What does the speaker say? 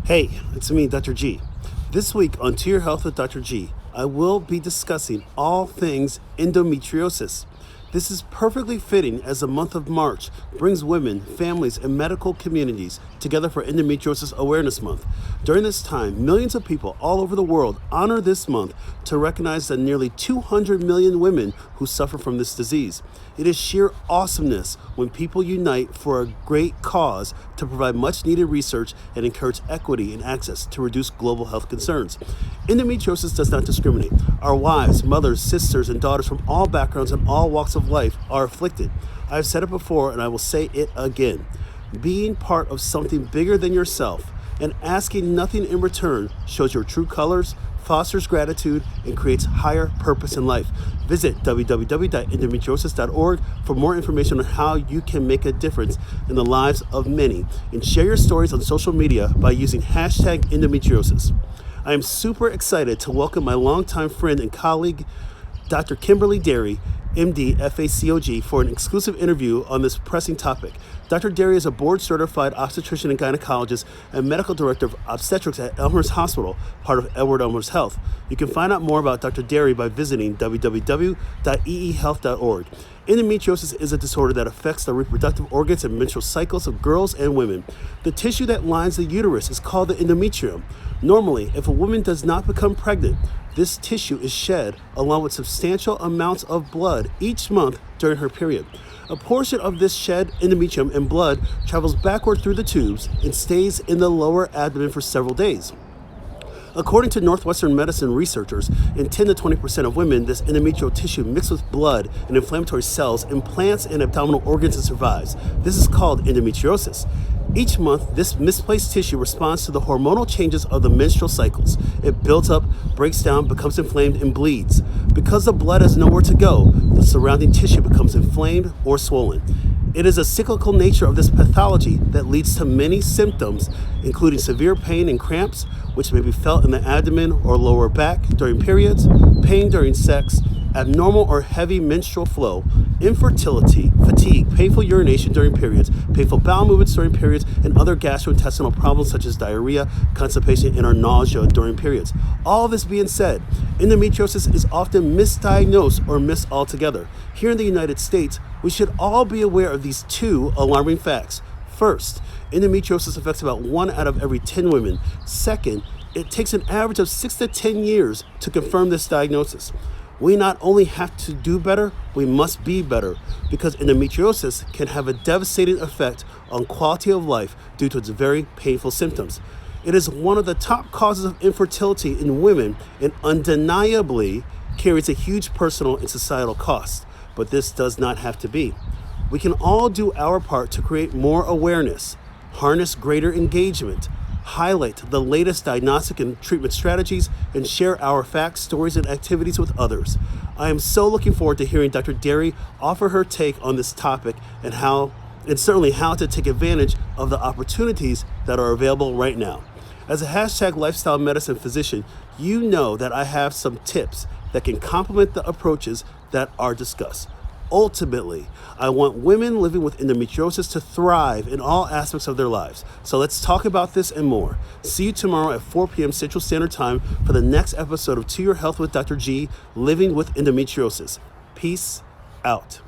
Hey, it's me, Dr. G. This week on To Your Health with Dr. G, I will be discussing all things endometriosis. This is perfectly fitting as the month of March brings women, families, and medical communities together for Endometriosis Awareness Month. During this time, millions of people all over the world honor this month to recognize the nearly 200 million women who suffer from this disease. It is sheer awesomeness when people unite for a great cause to provide much needed research and encourage equity and access to reduce global health concerns. Endometriosis does not discriminate. Our wives, mothers, sisters, and daughters from all backgrounds and all walks of life are afflicted. I have said it before and I will say it again. Being part of something bigger than yourself and asking nothing in return shows your true colors, fosters gratitude, and creates higher purpose in life. Visit www.endometriosis.org for more information on how you can make a difference in the lives of many, and share your stories on social media by using hashtag endometriosis. I am super excited to welcome my longtime friend and colleague, Dr. Kimberley Darey, MD, FACOG, for an exclusive interview on this pressing topic. Dr. Darey is a board-certified obstetrician and gynecologist and medical director of Obstetrics at Elmhurst Hospital, part of Edward-Elmhurst Health. You can find out more about Dr. Darey by visiting www.eehealth.org. Endometriosis is a disorder that affects the reproductive organs and menstrual cycles of girls and women. The tissue that lines the uterus is called the endometrium. Normally, if a woman does not become pregnant, this tissue is shed along with substantial amounts of blood each month during her period. A portion of this shed endometrium and blood travels backward through the tubes and stays in the lower abdomen for several days. According to Northwestern medicine researchers, in 10 to 20% of women, this endometrial tissue mixed with blood and inflammatory cells implants in abdominal organs and survives. This is called endometriosis. Each month, this misplaced tissue responds to the hormonal changes of the menstrual cycles. It builds up, breaks down, becomes inflamed, and bleeds. Because the blood has nowhere to go, the surrounding tissue becomes inflamed or swollen. It is a cyclical nature of this pathology that leads to many symptoms, including severe pain and cramps, which may be felt in the abdomen or lower back during periods, pain during sex, abnormal or heavy menstrual flow, infertility, fatigue, painful urination during periods, painful bowel movements during periods, and other gastrointestinal problems such as diarrhea, constipation, and or nausea during periods. All this being said, endometriosis is often misdiagnosed or missed altogether. Here in the United States, we should all be aware of these two alarming facts. First, endometriosis affects about 1 out of every 10 women. Second, it takes an average of 6 to 10 years to confirm this diagnosis. We not only have to do better, we must be better, because endometriosis can have a devastating effect on quality of life due to its very painful symptoms. It is one of the top causes of infertility in women and undeniably carries a huge personal and societal cost. But this does not have to be. We can all do our part to create more awareness, harness greater engagement, highlight the latest diagnostic and treatment strategies, and share our facts, stories, and activities with others. I am so looking forward to hearing Dr. Darey offer her take on this topic and certainly how to take advantage of the opportunities that are available right now. As a hashtag lifestyle medicine physician, you know that I have some tips that can complement the approaches that are discussed. Ultimately, I want women living with endometriosis to thrive in all aspects of their lives. So let's talk about this and more. See you tomorrow at 4 p.m. Central Standard Time for the next episode of To Your Health with Dr. G, Living with Endometriosis. Peace out.